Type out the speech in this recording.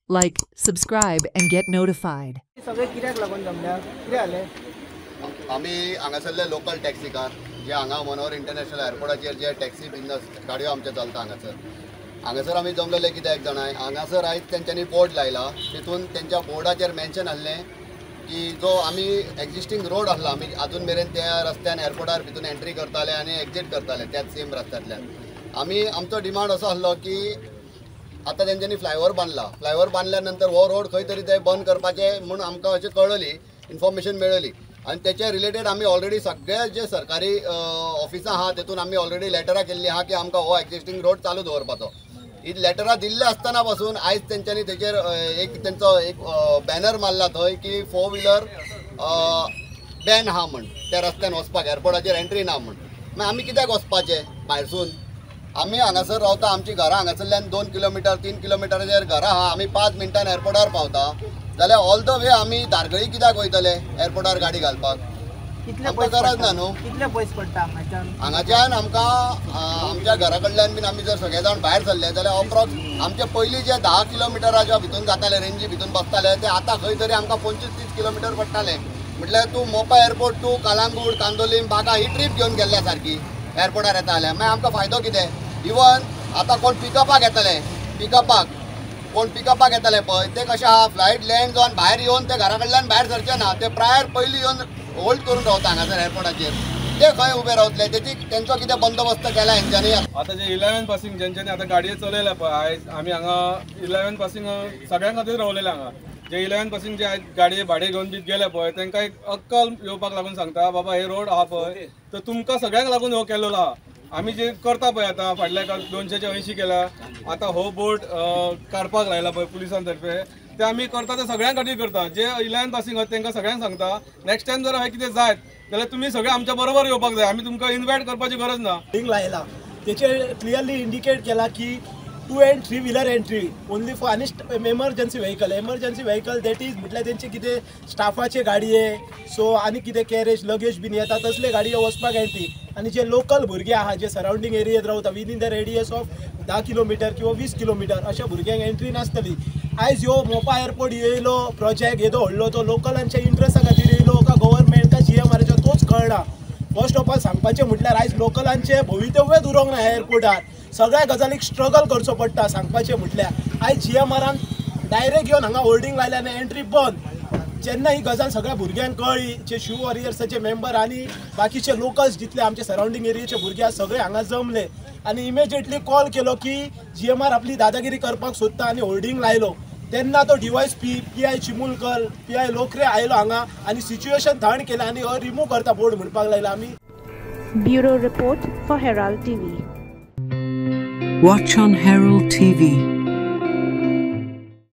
Like, subscribe, and get notified. सगळे कित्याक लागून जमल्या कितें जालें आमी हांगासरले लोकल टॅक्सीकार जे हांगा मनोहर इंटरनॅशनल एअरपोर्टाचेर जे टॅक्सी बिजनस गाडयो आमचे चलता हांगासर आमी जमलेले कित्याक जाणाय हांगासर आयज तेंच्यांनी बोर्ड लायला तितून तेंच्या बोर्डाचेर मेन्शन आसलें की जो आमी एक्झिस्टींग रोड आसला आमी आजून मेरेन त्या रस्त्यान एअरपोर्टार भितून एंट्री करताले आनी एक्झीट करताले त्याच सेम रस्त्यांतल्यान आमी आमचो डिमांड असो आसलो की आता तेंच्यांनी फ्लायओव्हर बांदल्या नंतर हो रोड खंय तरी ते बंद करपाचे म्हणून आमकां अशें कळली इन्फॉर्मेशन मेळ्ळी आनी तेच्या रिलेटेड आमी ऑलरेडी सगळे जे सरकारी ऑफिसां आहा तेतून आमी ऑलरेडी लेटरां केल्ली आहा की आमकां हो एक्झिस्टींग रोड चालू दवरपाचो ही लेटरां दिल्ले आसतना पासून आयज तेंच्यांनी तेचेर तेंचो एक बॅनर मारला थंय की 4 व्हिलर बॅन आहा म्हण त्या रस्त्यान वचपाक एअरपोर्टाचेर एंट्री ना म्हण मागीर आमी कित्याक वचपाचें भायरसून आमी हांगासर रावता आमची घरां हांगासरल्यान 2 किलोमिटर 3 किलोमिटराचेर घरां आहा आमी 5 मिनटान एअरपोर्टार पावता जाल्यार ऑल द वे आमी दारगळी कित्याक वयतले एअरपोर्टार गाडी घालपाक आमकां गरज ना न्हू कितले पयस पडटा हांगाच्यान आमकां आमच्या घरा कडल्यान बीन आमी जर सगळे जाण भायर सरले जाल्यार अप्रॉक्स आमचे पयलीं जे 10 किलोमिटराच्या भितून जाताले रेंजी भितून बसताले ते आतां खंय तरी आमकां 25-30 किलोमिटर पडटाले म्हटल्यार तूं मोपा एअरपोर्ट टू कालांगूट कांदोलीम बागा ही ट्रीप घेवन गेल्ल्या सारकी एअरपोर्टार येता जाल्यार मागीर आमकां फायदो कितें इवन आतां कोण पिकअपाक येतले कोण पिकअपाक येतले पळय ते कशें आहा फ्लायट लँड जावन भायर येवन ते घरा कडल्यान भायर सरचे ना ते प्रायर पयलीं येवन होल्ड करून रावता हांगासर एअरपोर्टाचेर ते खंय उबे रावतले तेंचो कितें बंदोबस्त केला हेंच्यांनी आतां जे 11 पासिंग जेंच्यांनी आतां गाडये चलयल्या पळय आयज आमी हांगा 11 पासिंग सगळ्यां खातीर रावलेले हांगा जे 11 पासिंग जे आयज गाडये भाडे घेवन बी गेले पळय तांकां एक अक्कल येवपाक लागून सांगता बाबा हे रोड आहा पळय तर तुमकां सगळ्यांक लागून हो केल्लो आहा आमी जे करता पळय आतां फाटल्या 280 केला आतां हो बोर्ड काडपाक लायला पळय पुलिसां तर्फे ते आमी करता ते सगळ्यां खातीर करता जे 11 पासिंग आहात तांकां सगळ्यांक सांगता नेक्स्ट टायम जर हे कितें जायत जाल्यार तुमी सगळे आमच्या बरोबर येवपाक जाय आमी तुमकां इन्वायट करपाची गरज ना लायला तेचेर क्लियरली इंडिकेट केला की 2 and 3 wheeler entry only for आनी एमर्जन्सी व्हेकल दॅट इज म्हटल्यार तेंचे कितें स्टाफाचे गाडये सो आनी कितें कॅरेज लगेज बीन येता तसले गाडये वचपाक एंट्री आनी जे लोकल भुरगे आहा जे सरावंडींग एरियेत रावता within the radius of 10 kilometre किंवा 20 किलोमिटर अशा भुरग्यांक एंट्री नासतली आयज ह्यो मोपा एअरपोर्ट येयलो प्रोजेक्ट येदो व्हडलो तो लोकलांच्या इंट्रस्टा खातीर येयलो का गव्हर्नमेंट का GMRच्या तोच कळना फर्स्ट ऑफ ऑल सांगपाचें म्हटल्यार आयज लोकलांचे भवितव्यच उरोंक ना एअरपोर्टार सगळ्या गजालीक स्ट्रगल करचो पडटा सांगपाचें म्हटल्यार आयज GMRन डायरेक्ट घेवन हांगा होल्डिंग लायल्या आनी एंट्री बंद जेन्ना ही गजाल सगळ्या भुरग्यांक कळ्ळी जे शू वॉरियर्साचे मेंबर आनी बाकीचे लोकल्स जितले आमचे सरावंडींग एरियेचे भुरगे सगळे हांगा जमले आनी इमिजिएटली कॉल केलो की GMR आपली दादागिरी करपाक सोदता आनी होल्डिंग लायलो तेन्ना तो DYSP PI चिमुलकर PI लोकरे आयलो हांगा आनी सिच्युएशन थंड केलें आनी रिमूव करता बोर्ड म्हणपाक लायला आमी. Bureau report for Herald TV. Watch on Herald TV.